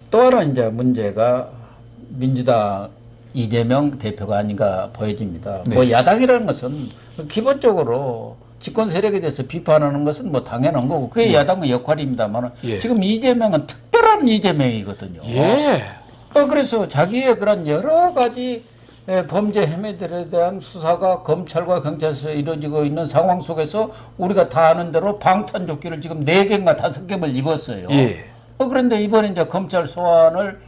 또 하나 이제 문제가 민주당 이재명 대표가 아닌가 보여집니다. 네. 뭐 야당이라는 것은 기본적으로 집권 세력에 대해서 비판하는 것은 뭐 당연한 거고 그게 야당의 역할입니다만 예. 지금 이재명은 특별한 이재명이거든요. 예. 그래서 자기의 그런 여러 가지 범죄 혐의들에 대한 수사가 검찰과 경찰에서 이루어지고 있는 상황 속에서 우리가 다 아는 대로 방탄조끼를 지금 4개인가 5개를 입었어요. 예. 그런데 이번에 이제 검찰 소환을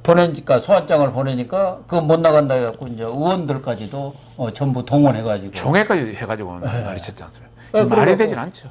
보내니까 소환장을 보내니까 그거 못 나간다 해갖고 이제 의원들까지도 전부 동원해가지고 총회까지 해가지고 난리 쳤지 않습니까? 그래갖고, 말이 되진 않죠.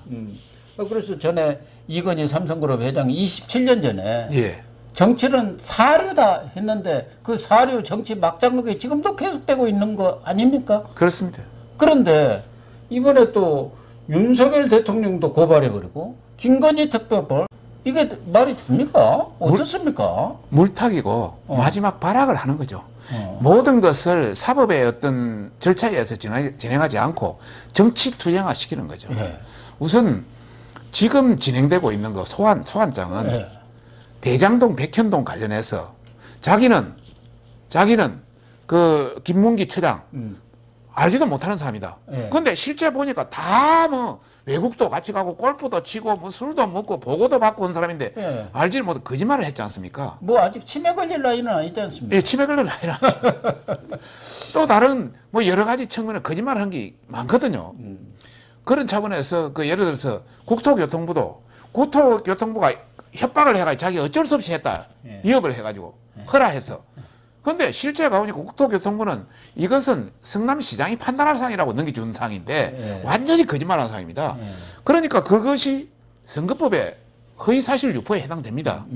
그래서 전에 이건희 삼성그룹 회장이 27년 전에 예. 정치는 사료다 했는데 그 사료 정치 막장극이 지금도 계속되고 있는 거 아닙니까? 그렇습니다. 그런데 이번에 또 윤석열 대통령도 고발해버리고 김건희 특별법 이게 말이 됩니까? 어떻습니까? 물타기고 마지막 발악을 하는 거죠. 모든 것을 사법의 어떤 절차에 의해서 진행하지 않고 정치 투쟁화 시키는 거죠. 예. 우선 지금 진행되고 있는 거 소환장은 예. 대장동 백현동 관련해서 자기는 그 김문기 처장 알지도 못하는 사람이다. 예. 근데 실제 보니까 다 뭐 외국도 같이 가고 골프도 치고 뭐 술도 먹고 보고도 받고 온 사람인데 예. 알지를 못하고 거짓말을 했지 않습니까? 뭐 아직 치매 걸릴 나이는 아니지 않습니까? 예, 치매 걸릴 나이라. 또 다른 뭐 여러 가지 측면에 거짓말을 한 게 많거든요. 그런 차원에서 그 예를 들어서 국토교통부가 협박을 해가지고 자기 어쩔 수 없이 했다. 예. 위협을 해가지고 허락해서. 근데 실제 가보니까 국토교통부는 이것은 성남시장이 판단할 사항이라고 넘겨준 사항인데 예. 완전히 거짓말한 사항입니다. 예. 그러니까 그것이 선거법에 허위사실 유포에 해당됩니다.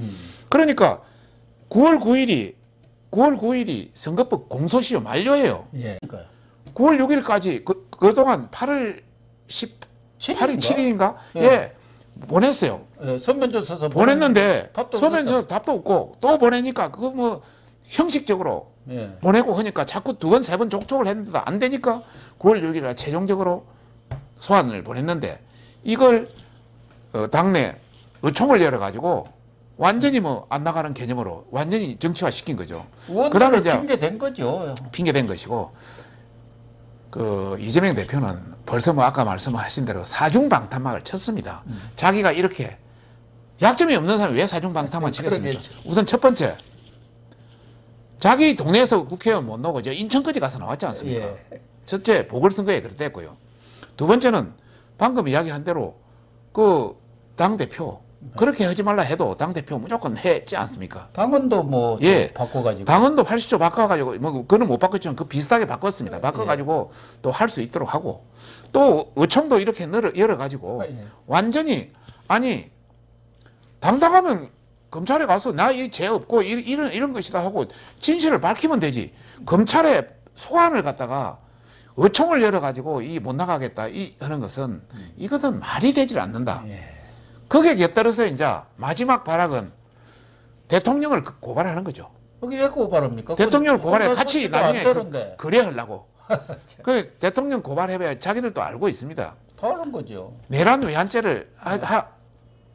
그러니까 9월 9일이 선거법 공소시효 만료예요. 예. 그러니까요. 9월 6일까지 그동안 8월 7일인가? 예. 예. 보냈어요. 예, 서면조 써서 보냈는데 답도 서면서 답도 없고 또 보내니까 그거 뭐 형식적으로 예. 보내고 하니까 자꾸 2번, 3번 족촉을 했는데도 안 되니까 9월 6일에 최종적으로 소환을 보냈는데 이걸 당내 의총을 열어가지고 완전히 뭐 안 나가는 개념으로 완전히 정치화 시킨 거죠. 그다음에 핑계된 거죠. 핑계된 것이고 그 이재명 대표는 벌써 뭐 아까 말씀하신 대로 사중방탄막을 쳤습니다. 자기가 이렇게 약점이 없는 사람이 왜 사중방탄만 치겠습니까? 그러겠죠. 우선 첫 번째 자기 동네에서 국회의원 못 나오고 저 인천까지 가서 나왔지 않습니까? 예. 첫째 보궐선거에 그랬고요. 두 번째는 방금 이야기한 대로 그 당대표 그렇게 하지 말라 해도 당대표 무조건 했지 않습니까? 당원도 뭐 예. 바꿔가지고 당원도 80조 바꿔가지고 뭐 그거는 못 바꿨지만 그 비슷하게 바꿨습니다. 바꿔가지고 또 할 수 있도록 하고 또 의총도 이렇게 열어가지고 예. 완전히 아니 당당하면 검찰에 가서 나 이 죄 없고 이런 것이다 하고 진실을 밝히면 되지. 검찰에 소환을 갖다가 의총을 열어가지고 이 못 나가겠다 이 하는 것은 이것은 말이 되질 않는다. 예. 거기에 곁들여서 이제 마지막 발악은 대통령을 고발하는 거죠. 거기 왜 고발합니까? 대통령을 고발해 같이 그거 나중에 안 되는데. 거래하려고. 그 대통령 고발해봐야 자기들도 알고 있습니다. 다 하는 거죠. 내란 외환죄를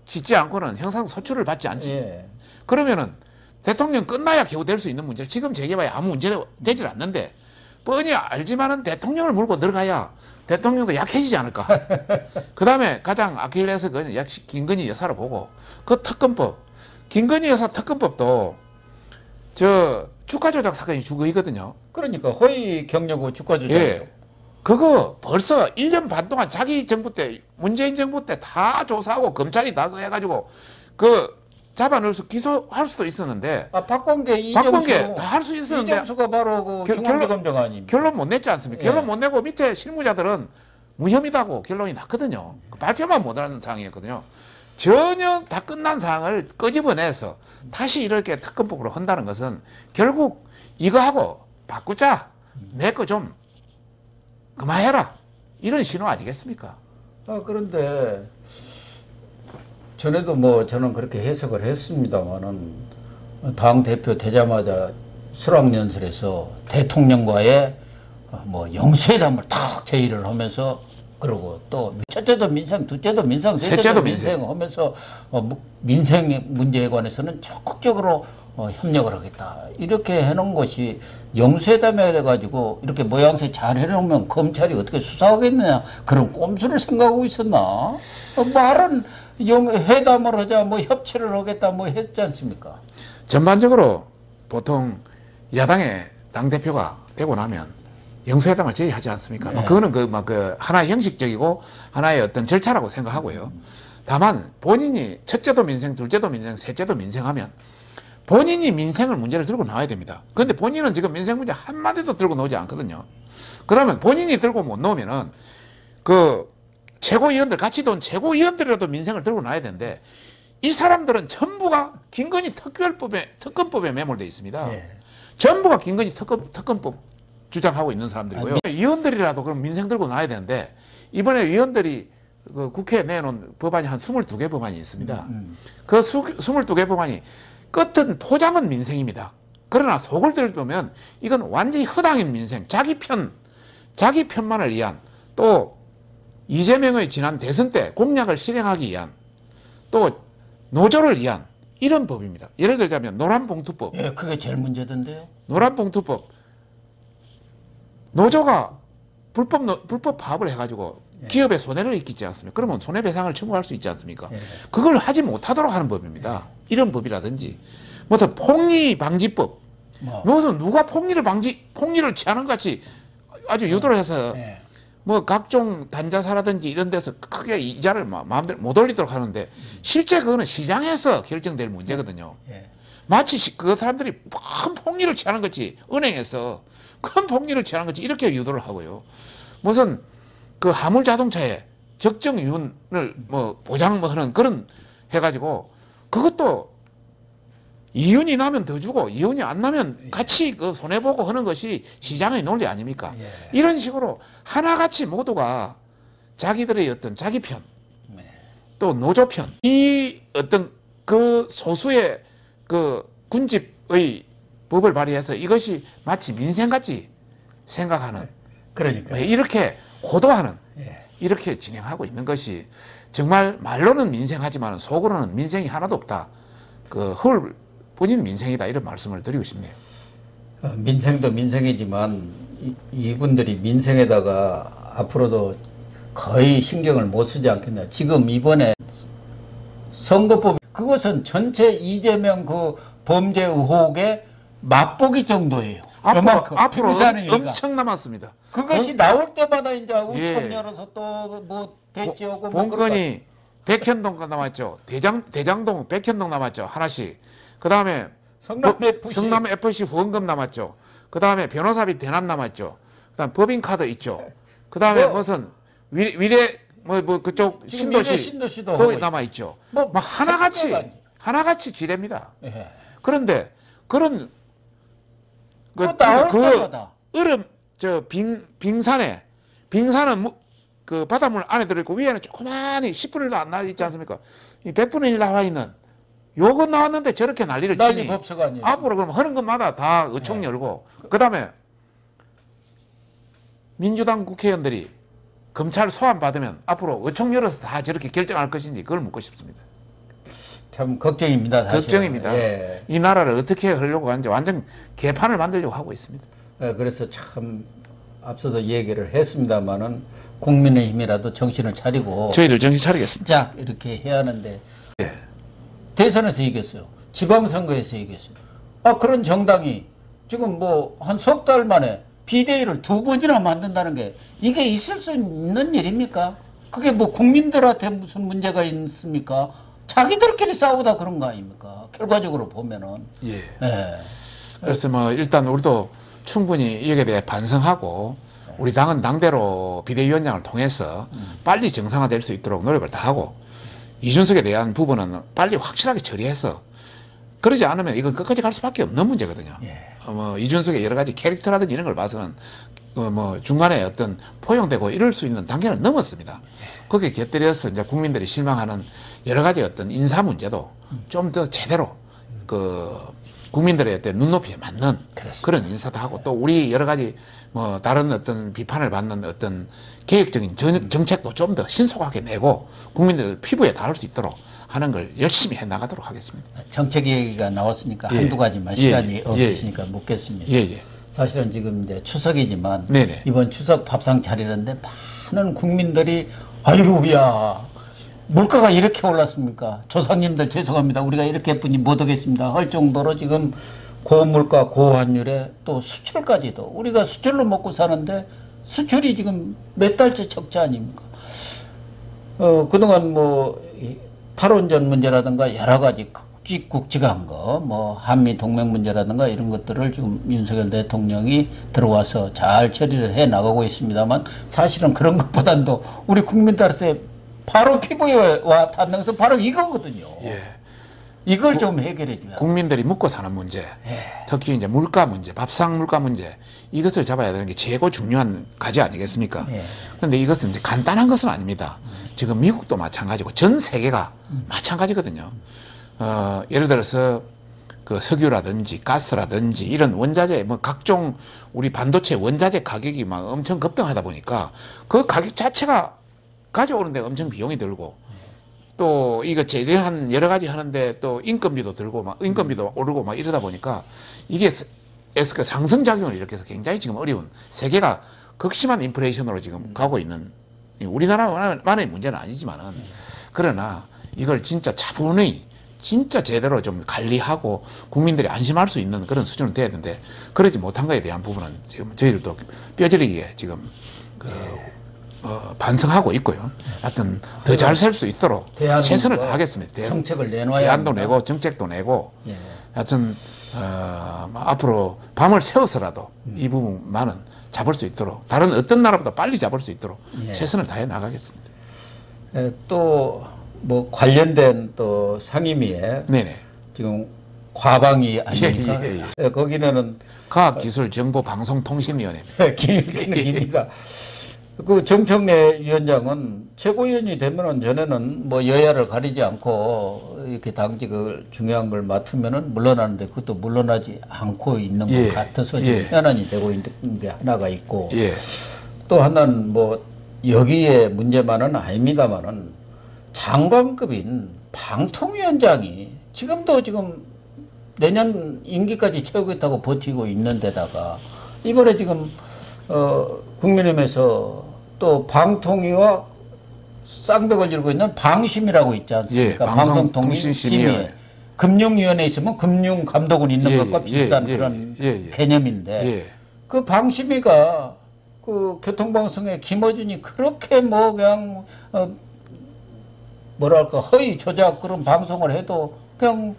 짓지 않고는 형사 소출을 받지 않습니다. 예. 그러면은 대통령 끝나야 겨우 될 수 있는 문제를 지금 제기해봐야 아무 문제가 되질 않는데 뻔히 알지만은 대통령을 물고 들어가야 대통령도 약해지지 않을까. 그 다음에 가장 아킬레스건은 역시 김건희 여사를 보고 그 특검법, 김건희 여사 특검법도 저 주가 조작 사건이 주거이거든요. 그러니까 허위 경력고 주가 조작. 예. 그거 벌써 1년 반 동안 자기 정부 때 문재인 정부 때 다 조사하고 검찰이 다 해가지고 그 잡아넣어서 기소할 수도 있었는데 박범계, 이정수 다 할 수 있었는데 이정수가 바로 그 중앙지검장 아닙니까? 결론 못 냈지 않습니까? 예. 결론 못 내고 밑에 실무자들은 무혐의다고 결론이 났거든요. 발표만 못하는 상황이었거든요. 전혀 다 끝난 상황을 끄집어내서 다시 이렇게 특검법으로 한다는 것은 결국 이거하고 바꾸자. 내 거 좀 그만해라. 이런 신호 아니겠습니까? 그런데 전에도 뭐 저는 그렇게 해석을 했습니다만은 당 대표 되자마자 수락연설에서 대통령과의 뭐 영수회담을 탁 제의를 하면서 그리고 또 첫째도 민생, 둘째도 민생, 셋째도 셋째도 민생. 민생 하면서 민생 문제에 관해서는 적극적으로 협력을 하겠다. 이렇게 해놓은 것이 영수회담에 가지고 이렇게 모양새 잘 해놓으면 검찰이 어떻게 수사하겠느냐 그런 꼼수를 생각하고 있었나? 말은 회담을 하자, 뭐 협치를 하겠다, 뭐 했지 않습니까? 전반적으로 보통 야당의 당대표가 되고 나면 영수회담을 제의하지 않습니까? 네. 그거는 그 하나의 형식적이고 하나의 어떤 절차라고 생각하고요. 다만 본인이 첫째도 민생, 둘째도 민생, 셋째도 민생하면 본인이 민생을 문제를 들고 나와야 됩니다. 그런데 본인은 지금 민생 문제 한마디도 들고 나오지 않거든요. 그러면 본인이 들고 못 나오면은 그 최고위원들, 같이 돈 최고위원들이라도 민생을 들고 나와야 되는데 이 사람들은 전부가 김건희 특검법에 매몰되어 있습니다. 네. 전부가 김건희 특검법 주장하고 있는 사람들이고요. 위원들이라도 그럼 민생 들고 나와야 되는데 이번에 위원들이 그 국회에 내놓은 법안이 한 22개 법안이 있습니다. 그 22개 법안이 끝은 포장은 민생입니다. 그러나 속을 들보면 이건 완전히 허당인 민생, 자기 편만을 위한 또 이재명의 지난 대선 때 공약을 실행하기 위한 또 노조를 위한 이런 법입니다. 예를 들자면 노란봉투법. 예, 그게 제일 문제던데요. 노란봉투법. 노조가 불법 파업을 해가지고 기업에 손해를 입히지 않습니까? 그러면 손해배상을 청구할 수 있지 않습니까? 그걸 하지 못하도록 하는 법입니다. 이런 법이라든지 무슨 폭리방지법, 무슨 누가 폭리를 취하는 것 같이 아주 유도를 해서 뭐 각종 단자사라든지 이런 데서 크게 이자를 마음대로 못 올리도록 하는데 실제 그거는 시장에서 결정될 문제거든요. 마치 그 사람들이 큰 폭리를 취하는 것이 은행에서 큰 폭리를 취하는 것이 이렇게 유도를 하고요. 무슨 그 화물 자동차에 적정 이윤을 뭐 보장 뭐 하는 그런 해가지고 그것도 이윤이 나면 더 주고 이윤이 안 나면 같이 그 손해보고 하는 것이 시장의 논리 아닙니까? 이런 식으로 하나같이 모두가 자기들의 어떤 자기 편, 또 노조 편, 이 어떤 그 소수의 그 군집의 법을 발의해서 이것이 마치 민생같이 생각하는 그러니까 이렇게 호도하는 이렇게 진행하고 있는 것이 정말 말로는 민생하지만 속으로는 민생이 하나도 없다. 그 헐 본인 민생이다 이런 말씀을 드리고 싶네요. 민생도 민생이지만 이분들이 민생에다가 앞으로도 거의 신경을 못 쓰지 않겠나. 지금 이번에 선거법 그것은 전체 이재명 그 범죄 의혹의 맛보기 정도예요. 앞으로 비싸니까. 엄청 남았습니다. 그것이 나올 때마다 이제 우천 예. 열어서 또 뭐 대치하고 본건이 백현동 남았죠. 대장동 백현동 남았죠. 하나씩. 그 다음에 성남 FC 후원금 남았죠. 그 다음에 변호사비 대납 남았죠. 그 다음 법인카드 있죠. 그 다음에 무슨 위례 뭐 그쪽 신도시도 또 남아있죠. 뭐 하나같이 지뢰입니다. 예. 그런데 그런 얼음 빙산은 그 바닷물 안에 들어있고 위에는 조그마한 10분의 1도 안 나와 있지 않습니까? 이 100분의 1 나와 있는 요거 나왔는데 저렇게 난리를 치니 앞으로 그럼 하는 것마다 다 의총 열고 그 다음에 민주당 국회의원들이 검찰 소환 받으면 앞으로 의총 열어서 다 저렇게 결정할 것인지 그걸 묻고 싶습니다. 참 걱정입니다. 사실은. 걱정입니다. 예. 이 나라를 어떻게 하려고 하는지 완전 개판을 만들려고 하고 있습니다. 예, 그래서 참 앞서도 얘기를 했습니다마는 국민의힘이라도 정신을 차리고 저희들 정신 차리겠습니다. 자 이렇게 해야 하는데 대선에서 이겼어요. 지방선거에서 이겼어요. 그런 정당이 지금 뭐 한 석 달 만에 비대위를 2번이나 만든다는 게 이게 있을 수 있는 일입니까? 그게 뭐 국민들한테 무슨 문제가 있습니까? 자기들끼리 싸우다 그런 거 아닙니까? 결과적으로 보면은. 예. 그래서 뭐 일단 우리도 충분히 여기에 대해 반성하고 우리 당은 당대로 비대위원장을 통해서 빨리 정상화될 수 있도록 노력을 다하고 이준석에 대한 부분은 빨리 확실하게 처리해서 그러지 않으면 이건 끝까지 갈 수밖에 없는 문제거든요. 뭐 이준석의 여러 가지 캐릭터라든지 이런 걸 봐서는 뭐 중간에 어떤 포용되고 이럴 수 있는 단계를 넘었습니다. 거기에 곁들여서 이제 국민들이 실망하는 여러 가지 어떤 인사 문제도 좀 더 제대로 그 국민들의 어떤 눈높이에 맞는 그렇습니다. 그런 인사도 하고 또 우리 여러 가지 뭐 다른 어떤 비판을 받는 어떤 개혁적인 정책도 좀 더 신속하게 내고 국민들 피부에 닿을 수 있도록 하는 걸 열심히 해 나가도록 하겠습니다. 정책 얘기가 나왔으니까 예. 한두 가지만 예. 시간이 예. 없으시니까 묻겠습니다. 예, 예. 사실은 지금 이제 추석이지만 네네. 이번 추석 밥상 차리는데 많은 국민들이 아이고야 물가가 이렇게 올랐습니까? 조상님들 죄송합니다. 우리가 이렇게 뿐이 못 하겠습니다. 할 정도로 지금 고물가 고환율에 또 수출까지도 우리가 수출로 먹고 사는데 수출이 지금 몇 달째 적자 아닙니까? 그동안 뭐 탈원전 문제라든가 여러 가지 굵직굵직한 거, 뭐 한미 동맹 문제라든가 이런 것들을 지금 윤석열 대통령이 들어와서 잘 처리를 해 나가고 있습니다만 사실은 그런 것보다도 우리 국민들한테 바로 피부에 와 닿는 것은 바로 이거거든요. 예. 이걸 좀 해결해 줘야. 국민들이 먹고 사는 문제, 특히 이제 물가 문제, 밥상 물가 문제, 이것을 잡아야 되는 게 최고 중요한 과제 아니겠습니까? 그런데 이것은 이제 간단한 것은 아닙니다. 지금 미국도 마찬가지고 전 세계가 마찬가지거든요. 예를 들어서 그 석유라든지 가스라든지 이런 원자재, 뭐 각종 우리 반도체 원자재 가격이 막 엄청 급등하다 보니까 그 가격 자체가 가져오는데 엄청 비용이 들고 또 이거 제대한 여러 가지 하는데 또 인건비도 들고 막 인건비도 오르고 막 이러다 보니까 이게 그 상승작용을 일으켜서 굉장히 지금 어려운 세계가 극심한 인플레이션으로 지금 가고 있는 우리나라만의 문제는 아니지만은 그러나 이걸 진짜 차분히 진짜 제대로 좀 관리하고 국민들이 안심할 수 있는 그런 수준은 돼야 되는데 그러지 못한 것에 대한 부분은 지금 저희들도 뼈저리게 지금 반성하고 있고요. 하여튼 더 잘 살 수 있도록 최선을 다하겠습니다. 정책을 내놔야 대안도 합니다. 내고 정책도 내고 하여튼 앞으로 밤을 새워서라도 이 부분만은 잡을 수 있도록 다른 어떤 나라보다 빨리 잡을 수 있도록 최선을 다해 나가겠습니다. 또 뭐 관련된 또 상임위에 네네. 지금 과방위 아닙니까? 거기는 과학기술정보방송통신위원회입니다. 김기가 그 정청래 위원장은 최고위원이 되면은 전에는 뭐 여야를 가리지 않고 이렇게 당직을 중요한 걸 맡으면은 물러나는데 그것도 물러나지 않고 있는 것 같아서 지금 현안이 되고 있는 게 하나가 있고 또 하나는 뭐 여기에 문제만은 아닙니다만은 장관급인 방통위원장이 지금도 지금 내년 임기까지 채우고 있다고 버티고 있는 데다가 이번에 지금 국민의힘에서 또 방통위와 쌍벽을 이루고 있는 방심이라고 있지 않습니까? 방송통신심의 금융위원회에 있으면 금융감독은 있는 것과 비슷한 그런 개념인데 그 방심위가 그 교통방송의 김어준이 그렇게 뭐 그냥 뭐랄까 허위 조작 그런 방송을 해도 그냥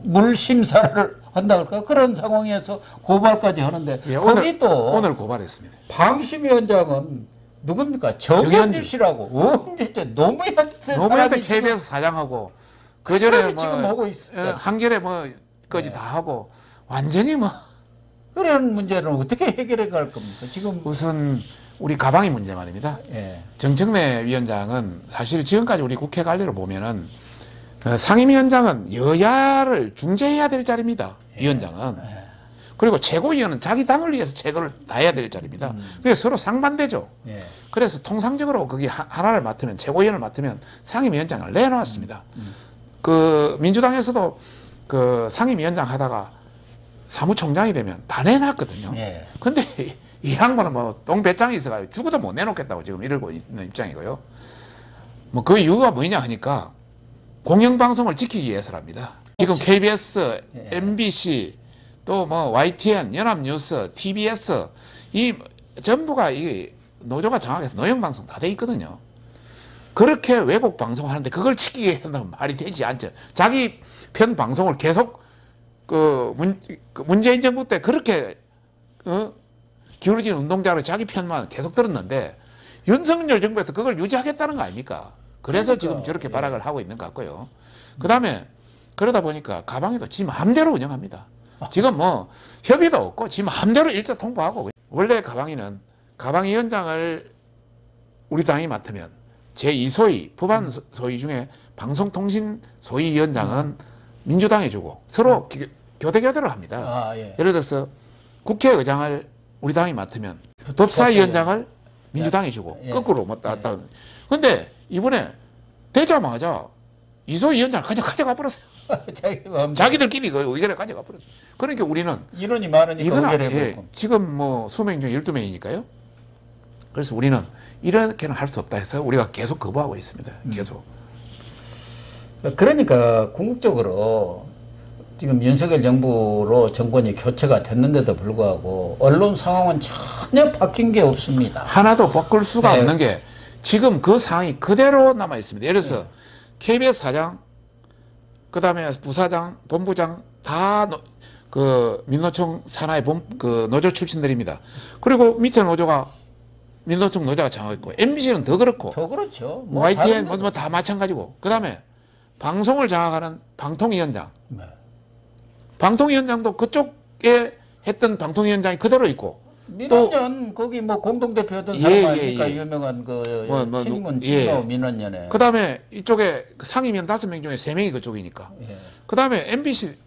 물심사를 한다 할까 그런 상황에서 고발까지 하는데 거기 또 오늘 고발했습니다. 방심위원장은 누굽니까? 정현주 씨라고 언제 노무현대 KBS 사장하고 그 전에 지금 오고 있어요. 한겨레 뭐까지 다 하고 완전히 뭐 그런 문제는 어떻게 해결해 갈 겁니까? 지금 우선 우리 가방이 문제 말입니다. 정청래 위원장은 사실 지금까지 우리 국회 관리를 보면은 상임위원장은 여야를 중재해야 될 자리입니다. 위원장은. 그리고 최고위원은 자기 당을 위해서 최고를 다해야 될 자리입니다. 그게 서로 상반되죠. 그래서 통상적으로 거기 하나를 맡으면 최고위원을 맡으면 상임위원장을 내놓았습니다. 그 민주당에서도 그 상임위원장 하다가 사무총장이 되면 다 내놨거든요. 근데 이 양반은 뭐 똥배짱이 있어가지고 죽어도 못 내놓겠다고 지금 이러고 있는 입장이고요. 뭐 그 이유가 뭐냐 하니까 공영방송을 지키기 위해서랍니다. 지금 KBS, MBC, 또 뭐 YTN, 연합뉴스, TBS 이 전부가 이 노조가 정확해서 노영방송 다 돼 있거든요. 그렇게 외국 방송하는데 그걸 지키게 한다면 말이 되지 않죠. 자기 편 방송을 계속 문재인 정부 때 그렇게 기울어진 운동자로 자기 편만 계속 들었는데 윤석열 정부에서 그걸 유지하겠다는 거 아닙니까? 그래서 지금 저렇게 발악을 하고 있는 것 같고요. 그 다음에 그러다 보니까 가방에도 지 마음대로 운영합니다. 지금 뭐 협의도 없고 지 마음대로 일자 통보하고 원래 가방위는 가방위원장을 우리 당이 맡으면 제2소위 법안 소위 중에 방송통신 소위위원장은 민주당에 주고 서로 교대교대로 합니다. 아, 예. 예를 들어서 국회의장을 우리 당이 맡으면 법사위원장을 민주당이 주고 예. 거꾸로 뭐 따. 근데 이번에 되자마자 이소위원장을 그냥 가져가 버렸어요. 자기들끼리 그 의견을 가져가 버렸어요. 그러니까 우리는 인원이 많으니까 이거는 의결해버리고. 지금 뭐 수명 중 12명이니까요. 그래서 우리는 이렇게는 할 수 없다 해서 우리가 계속 거부하고 있습니다. 계속. 그러니까 궁극적으로 지금 윤석열 정부로 정권이 교체가 됐는데도 불구하고 언론 상황은 전혀 바뀐 게 없습니다. 하나도 바꿀 수가 네. 없는 게 지금 그 상황이 그대로 남아 있습니다. 예를 들어서 KBS 사장, 그다음에 부사장, 본부장 다 그 민노총 산하의 그 노조 출신들입니다. 그리고 밑에 노조가 민노총 노조가 장악했고 MBC는 더 그렇고 더 그렇죠. YTN 뭐 다 마찬가지고 그다음에 방송을 장악하는 방통위원장, 네. 방통위원장도 그쪽에 했던 방통위원장이 그대로 있고 민원연 거기 뭐 공동대표였던 예, 사람 예, 아닙니까? 예. 유명한 그 뭐, 친문 예. 친노 민원연에. 그다음에 이쪽에 상임위원 5명 중에 3명이 그쪽이니까. 예. 그다음에 MBC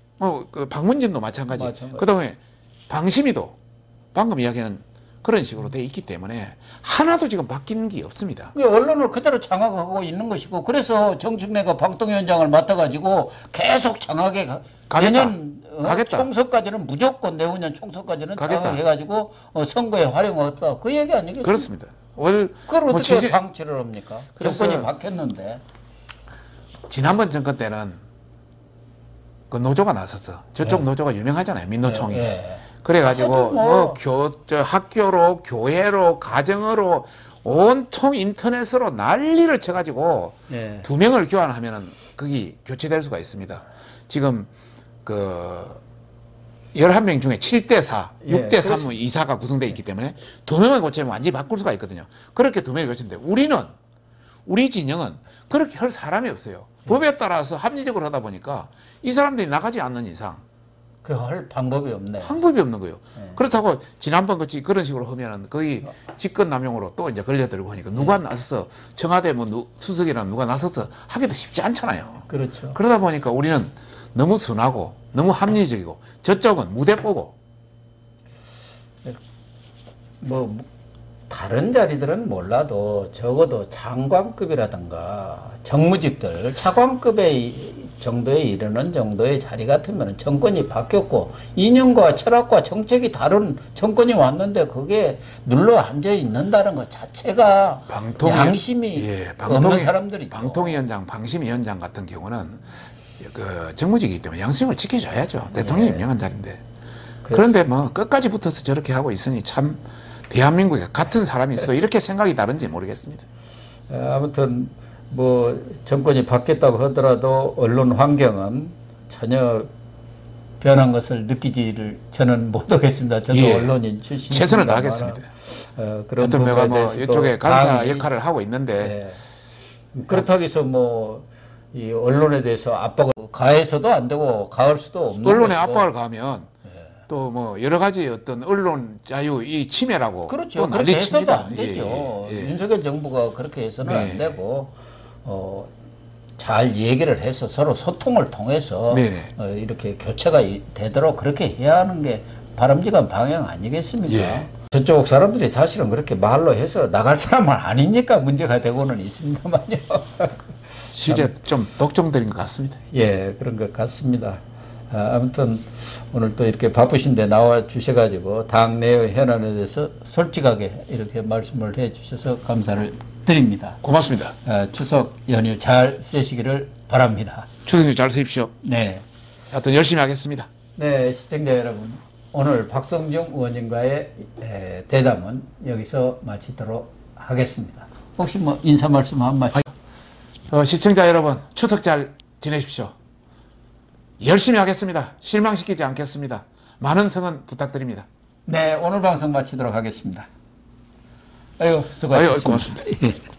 그 방문진도 마찬가지. 마찬가지. 그다음에 방심위도 방금 이야기한 그런 식으로 돼 있기 때문에 하나도 지금 바뀌는 게 없습니다. 언론을 그대로 장악하고 있는 것이고 그래서 정청래가 방통위원장을 맡아가지고 계속 장악해 가겠다. 내년 가겠다. 총선까지는 무조건 내후년 총선까지는 가겠다. 장악해가지고 선거에 활용하겠다 그 얘기 아니겠습니까? 그렇습니다. 그걸 뭐 어떻게 방치를 합니까? 그래서 정권이 바뀌었는데. 지난번 정권 때는 그 노조가 나섰어. 저쪽 노조가 유명하잖아요. 민노총이. 예. 그래가지고 하여튼 뭐. 학교로 교회로 가정으로 온통 인터넷으로 난리를 쳐가지고 예. 2명을 교환하면은 거기 교체될 수가 있습니다. 지금 그 11명 중에 7대4, 예, 6대3 이사가 구성되어 있기 때문에 2명을 고치면 완전히 바꿀 수가 있거든요. 그렇게 2명이 고치는데 우리 진영은 그렇게 할 사람이 없어요. 법에 따라서 합리적으로 하다 보니까 이 사람들이 나가지 않는 이상 그 할 방법이 없네. 방법이 없는 거예요. 그렇다고 지난번 같이 그런 식으로 하면은 거의 직권 남용으로 또 이제 걸려들고 하니까 누가 나서서 청와대 뭐 수석이나 누가 나서서 하기도 쉽지 않잖아요. 그렇죠. 그러다 보니까 우리는 너무 순하고 너무 합리적이고 저쪽은 무대 보고 뭐 다른 자리들은 몰라도 적어도 장관급이라든가 정무직들 차관급의 정도에 이르는 정도의 자리 같으면 정권이 바뀌었고 이념과 철학과 정책이 다른 정권이 왔는데 그게 눌러 앉아 있는다는 것 자체가 양심이 없는 사람들이죠. 방통위원장, 방심위원장 같은 경우는 그 정무직이기 때문에 양심을 지켜줘야죠. 대통령이 임명한 자리인데. 그런데 뭐 끝까지 붙어서 저렇게 하고 있으니 참 대한민국에 같은 사람이 있어 이렇게 생각이 다른지 모르겠습니다. 아무튼 뭐 정권이 바뀌었다고 하더라도 언론 환경은 전혀 변한 것을 느끼지를 저는 못하겠습니다. 저도 예. 언론인 출신입니다. 최선을 다하겠습니다. 그런 하여튼 내가 뭐 부분에 이쪽에 간사 당이, 역할을 하고 있는데 그렇다고 해서 뭐 이 언론에 대해서 압박을 가해서도 안 되고 가할 수도 없는 언론에 것이고. 압박을 가하면 또 뭐 여러 가지 어떤 언론 자유 이 침해라고 그렇죠. 또 그렇게 해서도 난리칩니다. 안 되죠. 예. 윤석열 정부가 그렇게 해서는 네. 안 되고 잘 얘기를 해서 서로 소통을 통해서 네네. 이렇게 교체가 되도록 그렇게 해야 하는 게 바람직한 방향 아니겠습니까? 예. 저쪽 사람들이 사실은 그렇게 말로 해서 나갈 사람은 아니니까 문제가 되고는 있습니다만요. 실제 좀 독점들인 것 같습니다. 예, 그런 것 같습니다. 아무튼 오늘 또 이렇게 바쁘신데 나와 주셔가지고 당내의 현안에 대해서 솔직하게 이렇게 말씀을 해 주셔서 감사를 드립니다. 고맙습니다. 추석 연휴 잘 쉬시기를 바랍니다. 추석 연휴 잘 세십시오. 네. 하여튼 열심히 하겠습니다. 네, 시청자 여러분. 오늘 박성중 의원님과의 대담은 여기서 마치도록 하겠습니다. 혹시 뭐 인사 말씀 한 말씀? 시청자 여러분, 추석 잘 지내십시오. 열심히 하겠습니다. 실망시키지 않겠습니다. 많은 성원 부탁드립니다. 네, 오늘 방송 마치도록 하겠습니다. 아유, 수고하셨습니다. 고맙습니다.